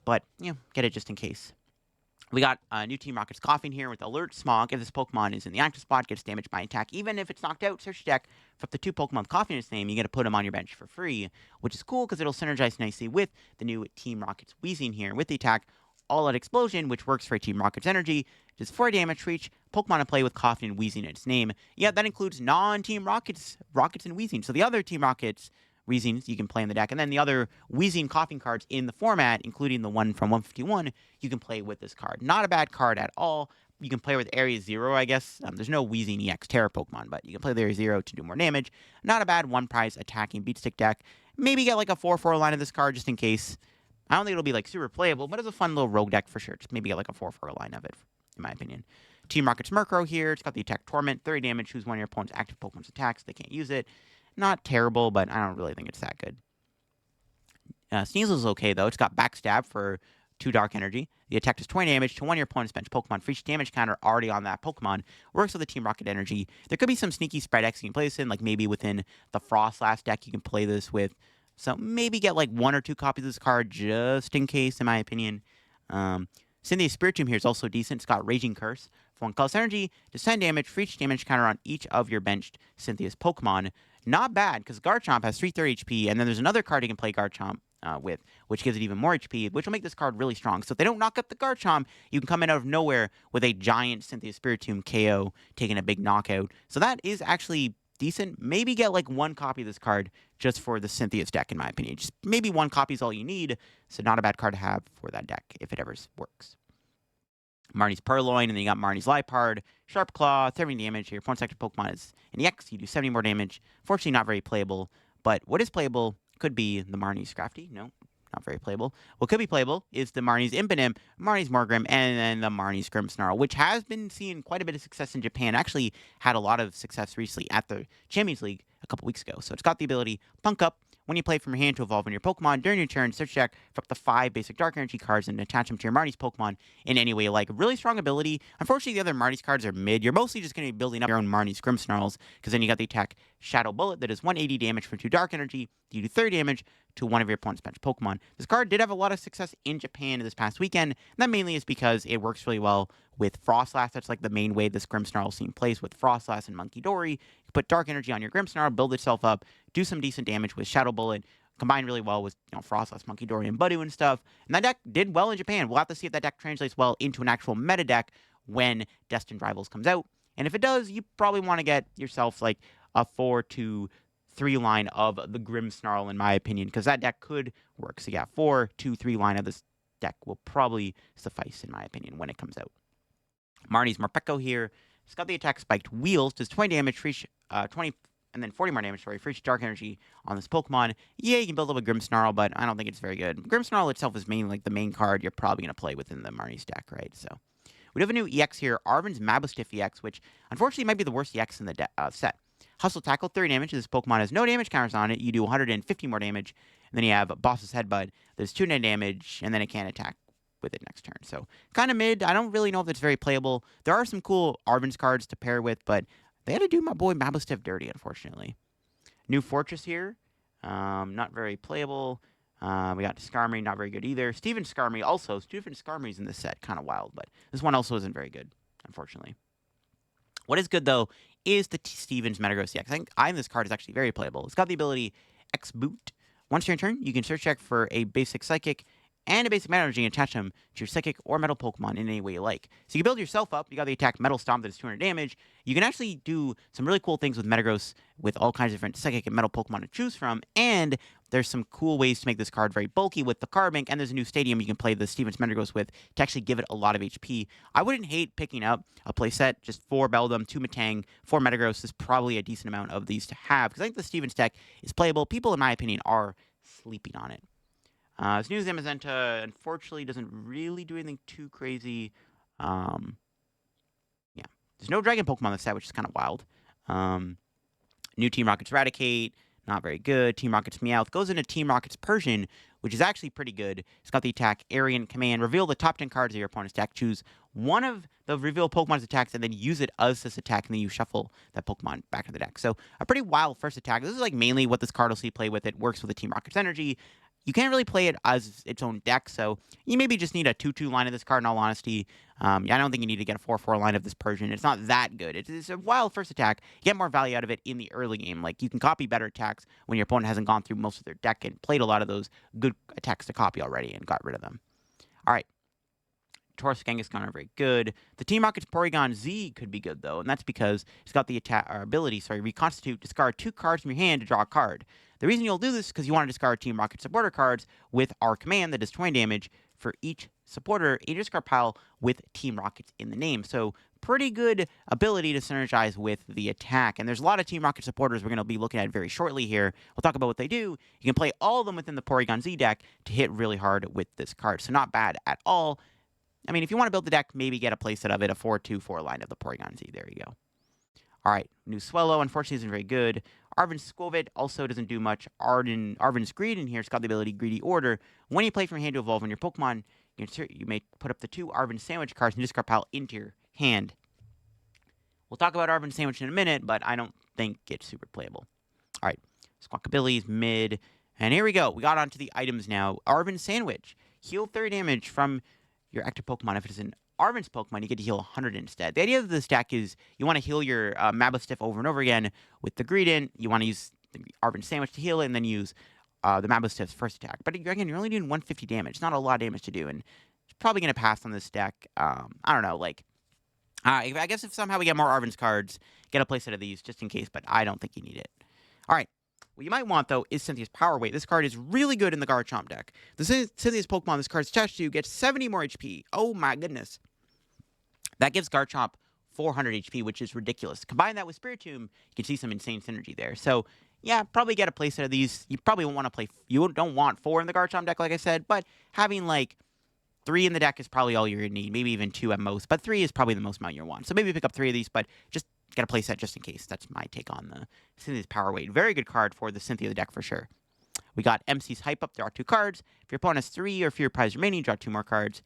But, you know, get it just in case. We got new Team Rocket's Coughing here with Alert Smog. If this Pokemon is in the active spot, gets damaged by attack. Even if it's knocked out, search your deck for up to 2 Pokemon with Coughing in its name. You get to put them on your bench for free, which is cool because it'll synergize nicely with the new Team Rocket's Wheezing here. With the attack All Out Explosion, which works for Team Rocket's energy, does 4 damage for each Pokemon to play with Coughing and Wheezing in its name. Yeah, that includes non-Team Rockets and Wheezing. So the other Team Rockets Wheezings you can play in the deck, and then the other Wheezing Coughing cards in the format, including the one from 151, you can play with this card. Not a bad card at all. You can play with Area Zero, I guess. There's no Wheezing EX Terra Pokemon, but you can play with Area Zero to do more damage. Not a bad one-prize attacking beat stick deck. Maybe get like a 4-4 line of this card just in case. I don't think it'll be like super playable, but it's a fun little rogue deck for sure. Just maybe get like a 4-4 line of it, in my opinion. Team Rocket's Murkrow here. It's got the attack Torment, 30 damage. Choose one of your opponent's active Pokemon's attacks. They can't use it. Not terrible, but I don't really think it's that good. Sneasel's okay, though. It's got Backstab for 2 Dark Energy. The attack does 20 damage to one of your opponent's bench Pokemon for each damage counter already on that Pokemon. Works with the Team Rocket Energy. There could be some sneaky spread decks you can play this in, like maybe within the Frostlass deck you can play this with. So maybe get like 1 or 2 copies of this card just in case, in my opinion. Cynthia's Spiritomb here is also decent. It's got Raging Curse. For 1 Colorless Energy, does 10 damage for each damage counter on each of your benched Cynthia's Pokemon. Not bad, because Garchomp has 330 HP, and then there's another card you can play Garchomp with, which gives it even more HP, which will make this card really strong. So if they don't knock up the Garchomp, you can come in out of nowhere with a giant Cynthia Spiritomb KO, taking a big knockout. So that is actually decent. Maybe get like 1 copy of this card just for the Cynthia's deck, in my opinion. Just maybe 1 copy is all you need, so not a bad card to have for that deck, if it ever works. Marnie's Purloin, and then you got Marnie's Liepard, Sharp Claw, 30 damage. Your opponent's active Pokemon is an EX. You do 70 more damage. Fortunately, not very playable. But what is playable could be the Marnie's Scrafty. No, not very playable. What could be playable is the Marnie's Impidimp, Marnie's Morgrim, and then the Marnie's Grimmsnarl, which has been seeing quite a bit of success in Japan. Actually had a lot of success recently at the Champions League a couple weeks ago. So it's got the ability Punk Up. When you play from your hand to evolve on your Pokemon, during your turn, search deck for up to 5 basic Dark Energy cards and attach them to your Marnie's Pokemon in any way you like. Really strong ability. Unfortunately, the other Marnie's cards are mid. You're mostly just going to be building up your own Marnie's Grimmsnarls, because then you got the attack Shadow Bullet that is 180 damage for 2 Dark Energy. You do 30 damage to one of your opponent's bench Pokemon. This card did have a lot of success in Japan this past weekend, and that mainly is because it works really well with Frostlass. That's like the main way this Grimmsnarl scene plays with Frostlass and Monkey Dory. You put Dark Energy on your Grimmsnarl, build itself up, do some decent damage with Shadow Bullet, combined really well with, you know, Frostlass, Monkey Dory, and Budew and stuff. And that deck did well in Japan. We'll have to see if that deck translates well into an actual meta deck when Destined Rivals comes out. And if it does, you probably want to get yourself like a 4-2-3 line of the Grimmsnarl, in my opinion, because that deck could work. So yeah, 4-2-3 line of this deck will probably suffice, in my opinion, when it comes out. Marnie's Morpeko here. It's got the attack Spiked Wheels. Does 20 damage for each 20 and then 40 more damage for each Dark Energy on this Pokemon. Yeah, you can build up a Grimmsnarl, but I don't think it's very good. Grimmsnarl itself is mainly like the main card you're probably going to play within the Marnie's deck, right? So we have a new EX here, Arven's Mabustiff EX, which unfortunately might be the worst EX in the set. Hustle Tackle, 30 damage. This Pokemon has no damage counters on it. You do 150 more damage. And then you have Boss's Headbutt. There's 2 damage, and then it can't attack with it next turn. So kind of mid. I don't really know if it's very playable. There are some cool Arven's cards to pair with, but they had to do my boy Mabustiff dirty, unfortunately. New Fortress here. Not very playable. We got Skarmory, not very good either. Steven Skarmory's in this set, kind of wild, but this one also isn't very good, unfortunately. What is good, though, is the Steven's Metagross EX. I think this card is actually very playable. It's got the ability X-Boot. Once you're in turn, you can search check for a basic Psychic and a basic Metal Energy and attach them to your Psychic or Metal Pokemon in any way you like. So you can build yourself up. You got the attack Metal Stomp that is 200 damage. You can actually do some really cool things with Metagross with all kinds of different Psychic and Metal Pokemon to choose from. And there's some cool ways to make this card very bulky with the card bank. And there's a new stadium you can play the Steven's Metagross with to actually give it a lot of HP. I wouldn't hate picking up a playset, just 4 Beldum, 2 Metang, 4 Metagross is probably a decent amount of these to have. Because I think the Steven's deck is playable. People, in my opinion, are sleeping on it. This new Zamazenta, unfortunately, doesn't really do anything too crazy. Yeah. There's no Dragon Pokemon in this set, which is kind of wild. New Team Rocket's Eradicate, not very good. Team Rocket's Meowth goes into Team Rocket's Persian, which is actually pretty good. It's got the attack Aryan Command. Reveal the top 10 cards of your opponent's deck. Choose one of the reveal Pokemon's attacks and then use it as this attack, and then you shuffle that Pokemon back into the deck. So a pretty wild first attack. This is like mainly what this card will see play with. It works with the Team Rocket's energy. You can't really play it as its own deck, so you maybe just need a 2-2 line of this card, in all honesty. I don't think you need to get a 4-4 line of this Persian. It's not that good. It's a wild first attack. You get more value out of it in the early game. Like, you can copy better attacks when your opponent hasn't gone through most of their deck and played a lot of those good attacks to copy already and got rid of them. All right. Tauros Genghis-Khan are very good. The Team Rocket's Porygon Z could be good, though, and that's because it's got the ability, reconstitute, discard 2 cards from your hand to draw a card. The reason you'll do this is because you want to discard Team Rocket supporter cards with our command that does 20 damage for each supporter in your discard pile with Team Rockets in the name. So pretty good ability to synergize with the attack. And there's a lot of Team Rocket supporters we're going to be looking at very shortly here. We'll talk about what they do. You can play all of them within the Porygon Z deck to hit really hard with this card. So not bad at all. I mean, if you want to build the deck, maybe get a playset of it, a 4-2-4 line of the Porygon Z. There you go. All right, new Swellow, unfortunately, isn't very good. Arven's Squovit also doesn't do much. Arven's Greed in here, it's got the ability Greedy Order. When you play from your hand to evolve on your Pokemon, you may put up the 2 Arven Sandwich cards and discard pile into your hand. We'll talk about Arven Sandwich in a minute, but I don't think it's super playable. All right, Squawkabilly's mid. And here we go. We got onto the items now. Arven Sandwich. Heal 30 damage from your active Pokemon. If it's an Arven's Pokemon, you get to heal 100 instead. The idea of this deck is you want to heal your Mabustiff over and over again with the Greedent. You want to use the Arven Sandwich to heal it, and then use the Mabustiff's first attack. But again, you're only doing 150 damage. It's not a lot of damage to do, and it's probably going to pass on this deck. I don't know, like... I guess if somehow we get more Arven's cards, get a playset of these just in case, but I don't think you need it. All right. What you might want, though, is Cynthia's Power Weight. This card is really good in the Garchomp deck. The Cynthia's Pokemon this card's attached to gets 70 more HP. Oh, my goodness. That gives Garchomp 400 HP, which is ridiculous. Combine that with Spiritomb, you can see some insane synergy there. So, yeah, probably get a playset of these. You probably won't want to play... You don't want 4 in the Garchomp deck, like I said, but having, like... 3 in the deck is probably all you're going to need, maybe even 2 at most, but 3 is probably the most amount you want. So maybe pick up 3 of these, but just get a playset just in case. That's my take on the Cynthia's Power Weight. Very good card for the Cynthia deck for sure. We got MC's Hype Up. There are 2 cards. If your opponent has 3 or fewer prizes remaining, draw 2 more cards.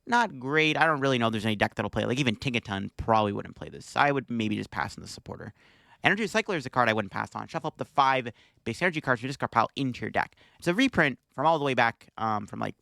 Not great. I don't really know if there's any deck that'll play it. Like even Tinkaton probably wouldn't play this. I would maybe just pass on the supporter. Energy Recycler is a card I wouldn't pass on. Shuffle up the 5 base energy cards from your discard pile into your deck. It's a reprint from all the way back from like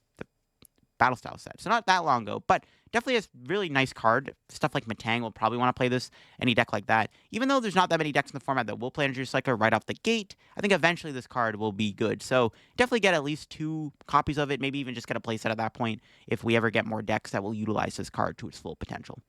Battle Style set. So not that long ago, but definitely a really nice card. Stuff like Metang will probably want to play this, any deck like that. Even though there's not that many decks in the format that will play Energy Recycler right off the gate, I think eventually this card will be good. So definitely get at least 2 copies of it, maybe even just get a playset at that point if we ever get more decks that will utilize this card to its full potential.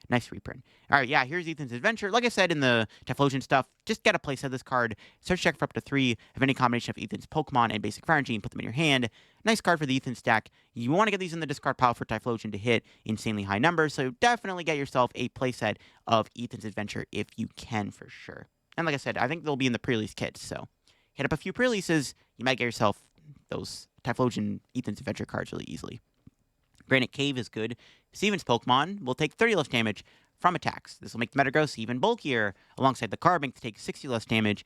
Nice reprint. All right, yeah, here's Ethan's Adventure. Like I said in the Typhlosion stuff, just get a playset of this card. Search check for up to 3 of any combination of Ethan's Pokemon and basic Fire Energy and put them in your hand. Nice card for the Ethan stack. You want to get these in the discard pile for Typhlosion to hit insanely high numbers, so definitely get yourself a playset of Ethan's Adventure if you can for sure. And like I said, I think they'll be in the pre-release kits. So hit up a few pre-releases, you might get yourself those Typhlosion Ethan's Adventure cards really easily. Granite Cave is good. Steven's Pokemon will take 30 less damage from attacks. This will make Metagross even bulkier, alongside the Carbink to take 60 less damage.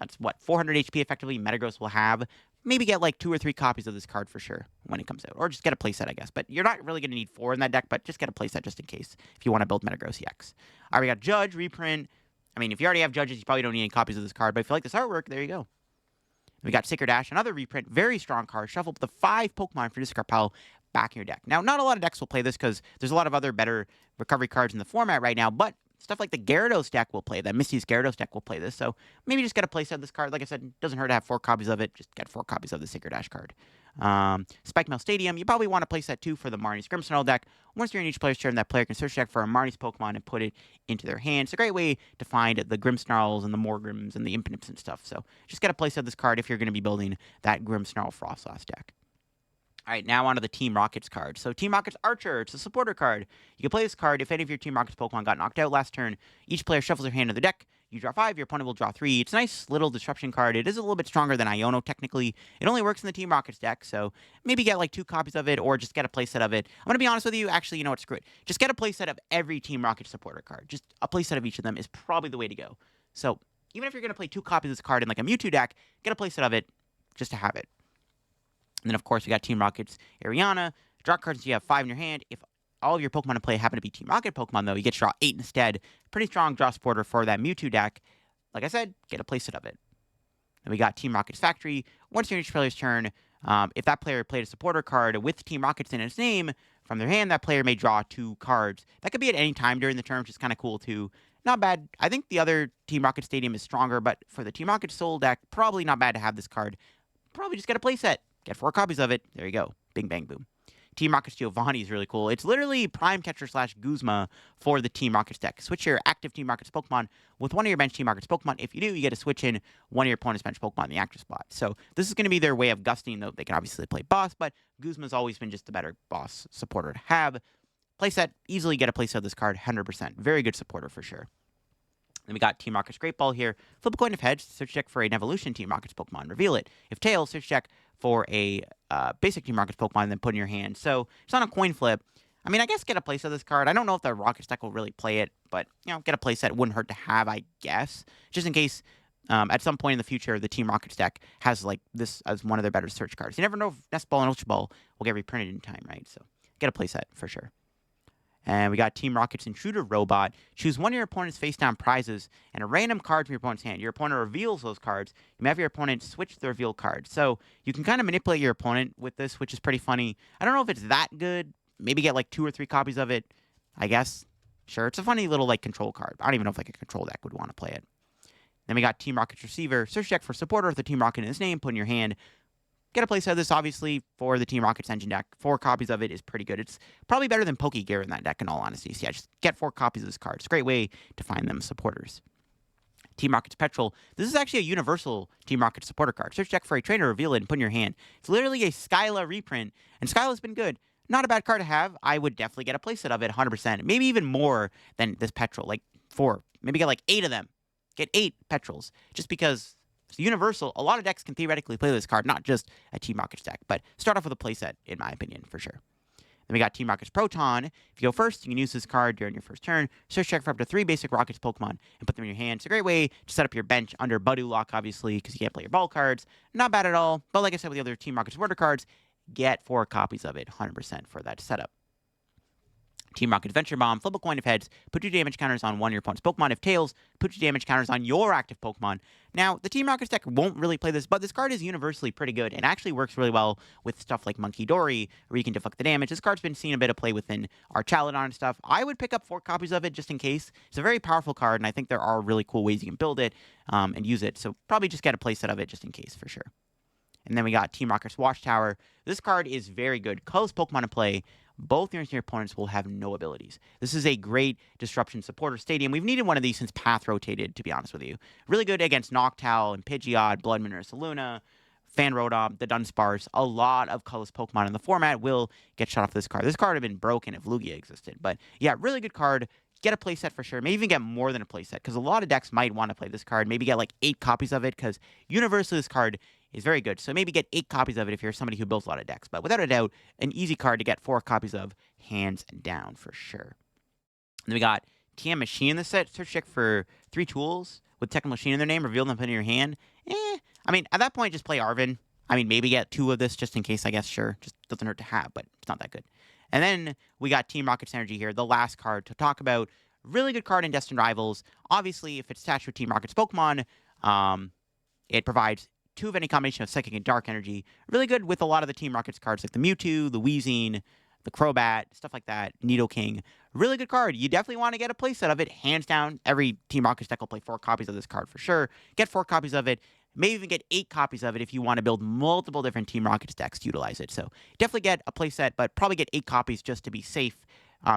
That's what, 400 HP effectively Metagross will have. Maybe get like 2 or 3 copies of this card for sure when it comes out. Or just get a playset, I guess. But you're not really going to need 4 in that deck, but just get a playset just in case if you want to build Metagross EX. All right, we got Judge, reprint. I mean, if you already have Judges, you probably don't need any copies of this card. But if you like this artwork, there you go. We got Sacred Ash, another reprint, very strong card. Shuffle up the 5 Pokemon for discard pile back in your deck. Now, not a lot of decks will play this because there's a lot of other better recovery cards in the format right now, but stuff like the Gyarados deck will play that. Misty's Gyarados deck will play this, so maybe just get a playset of this card. Like I said, it doesn't hurt to have 4 copies of it. Just get 4 copies of the Sacred Ash card. Spike Mill Stadium, you probably want a playset too for the Marnie's Grimmsnarl deck. Once you're in each player's turn, that player can search deck for a Marnie's Pokemon and put it into their hand. It's a great way to find the Grimmsnarls and the Morgrims and the Impinips and stuff. So just get a playset of this card if you're going to be building that Grimmsnarl Frostlass deck. All right, now on to the Team Rockets card. So Team Rockets Archer, it's a supporter card. You can play this card if any of your Team Rockets Pokemon got knocked out last turn. Each player shuffles their hand to the deck. You draw 5, your opponent will draw 3. It's a nice little disruption card. It is a little bit stronger than Iono, technically. It only works in the Team Rockets deck, so maybe get like 2 copies of it or just get a playset of it. I'm going to be honest with you. Actually, you know what? Screw it. Just get a playset of every Team Rockets supporter card. Just a playset of each of them is probably the way to go. So even if you're going to play 2 copies of this card in like a Mewtwo deck, get a playset of it just to have it. And then, of course, we got Team Rocket's Ariana. Draw cards, you have 5 in your hand. If all of your Pokemon in play happen to be Team Rocket Pokemon, though, you get to draw 8 instead. Pretty strong draw supporter for that Mewtwo deck. Like I said, get a playset of it. Then we got Team Rocket's Factory. Once you're in each player's turn, if that player played a supporter card with Team Rockets in its name, from their hand, that player may draw 2 cards. That could be at any time during the turn, which is kind of cool, too. Not bad. I think the other Team Rocket Stadium is stronger, but for the Team Rocket Soul deck, probably not bad to have this card. Probably just get a playset. Get 4 copies of it. There you go. Bing, bang, boom. Team Rocket's Giovanni is really cool. It's literally Prime Catcher / Guzma for the Team Rockets deck. Switch your active Team Rockets Pokemon with one of your bench Team Rockets Pokemon. If you do, you get to switch in one of your opponent's bench Pokemon in the active spot. So this is going to be their way of gusting, though they can obviously play boss, but Guzma's always been just the better boss supporter to have. Playset, easily get a playset of this card, 100%. Very good supporter for sure. Then we got Team Rocket's Great Ball here. Flip a coin if heads, search deck for an Evolution Team Rockets Pokemon, reveal it. If tails, search deck for a basic Team Rockets Pokemon and then put in your hand. So it's on a coin flip. I mean, I guess get a playset of this card. I don't know if the Rockets deck will really play it, but, you know, get a playset. It wouldn't hurt to have, I guess. Just in case at some point in the future the Team Rockets deck has, like, this as one of their better search cards. You never know if Nest Ball and Ultra Ball will get reprinted in time, right? So get a playset for sure. And we got Team Rocket's Intruder Robot. Choose one of your opponent's face-down prizes and a random card from your opponent's hand. Your opponent reveals those cards. You may have your opponent switch the revealed card. So you can kind of manipulate your opponent with this, which is pretty funny. I don't know if it's that good. Maybe get like 2 or 3 copies of it, I guess. Sure, it's a funny little like control card. I don't even know if like a control deck would want to play it. Then we got Team Rocket's Receiver. Search deck for supporter with the Team Rocket in its name. Put in your hand. Get a playset of this, obviously, for the Team Rockets engine deck. 4 copies of it is pretty good. It's probably better than Pokegear in that deck, in all honesty. So yeah, just get 4 copies of this card. It's a great way to find them supporters. Team Rocket's Petrol. This is actually a universal Team Rocket supporter card. Search deck for a trainer, reveal it, and put in your hand. It's literally a Skyla reprint, and Skyla's been good. Not a bad card to have. I would definitely get a playset of it, 100%. Maybe even more than this Petrol, like 4. Maybe get like 8 of them. Get 8 Petrols, just because it's universal. A lot of decks can theoretically play this card, not just a Team Rockets deck, but start off with a playset, in my opinion, for sure. Then we got Team Rockets Proton. If you go first, you can use this card during your first turn. Search check for up to 3 basic Rockets Pokemon and put them in your hand. It's a great way to set up your bench under Budu Lock, obviously, because you can't play your ball cards. Not bad at all, but like I said with the other Team Rockets supporter cards, get 4 copies of it, 100% for that setup. Team Rocket Adventure Bomb, flip a coin if heads, put 2 damage counters on one of your opponent's Pokemon. If tails, put 2 damage counters on your active Pokemon. Now, the Team Rockets deck won't really play this, but this card is universally pretty good and actually works really well with stuff like Monkey Dory, where you can deflect the damage. This card's been seen a bit of play within our Chaladon and stuff. I would pick up 4 copies of it just in case. It's a very powerful card, and I think there are really cool ways you can build it and use it. So probably just get a playset of it just in case for sure. And then we got Team Rocket's Watchtower. This card is very good. Colorless Pokemon in play. Both your opponents will have no abilities. This is a great Disruption supporter stadium. We've needed one of these since Path rotated, to be honest with you. Really good against Noctowl and Pidgeot, Bloodman or Saluna, Fanrodom, the Dunsparce. A lot of colorless Pokemon in the format will get shut off this card. This card would have been broken if Lugia existed. But yeah, really good card. get a playset for sure. Maybe even get more than a playset, because a lot of decks might want to play this card. Maybe get like 8 copies of it, because universally this card is very good. So maybe get 8 copies of it if you're somebody who builds a lot of decks. But without a doubt, an easy card to get 4 copies of, hands down for sure. And then we got TM Machine in the set. Search check for 3 tools with Technical Machine in their name. Reveal them, put in your hand. I mean, at that point, just play Arvin. I mean, maybe get 2 of this just in case, I guess, sure. Just doesn't hurt to have, but it's not that good. And then we got Team Rocket's Energy here, the last card to talk about. Really good card in Destined Rivals. Obviously, if it's attached with Team Rocket's Pokemon, it provides 2 of any combination of Psychic and Dark Energy. Really good with a lot of the Team Rocket's cards, like the Mewtwo, the Weezing, the Crobat, stuff like that, Nidoking. Really good card. You definitely want to get a playset of it. Hands down, every Team Rocket's deck will play 4 copies of this card for sure. Get 4 copies of it. Maybe even get 8 copies of it if you want to build multiple different Team Rockets decks to utilize it. So definitely get a playset, but probably get 8 copies just to be safe,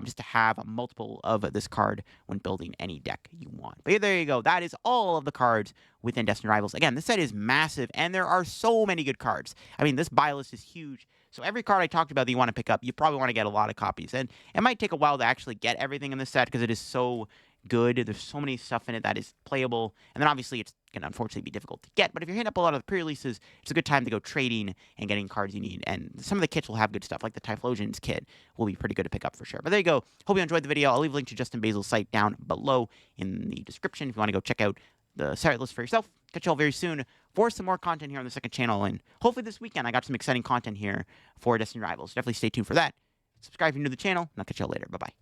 just to have a multiple of this card when building any deck you want. But yeah, there you go. That is all of the cards within Destined Rivals. Again, this set is massive, and there are so many good cards. I mean, this buy list is huge. So every card I talked about that you want to pick up, you probably want to get a lot of copies. And it might take a while to actually get everything in this set because it is so good. There's so many stuff in it that is playable. And then obviously it's going to unfortunately be difficult to get. But if you're hitting up a lot of the pre-releases, it's a good time to go trading and getting cards you need. And some of the kits will have good stuff, like the Typhlosion's kit will be pretty good to pick up for sure. But there you go. Hope you enjoyed the video. I'll leave a link to Justin Basil's site down below in the description if you want to go check out the set list for yourself. Catch you all very soon for some more content here on the second channel. And hopefully this weekend I got some exciting content here for Destined Rivals. Definitely stay tuned for that. Subscribe if you're new to the channel, and I'll catch you all later. Bye-bye.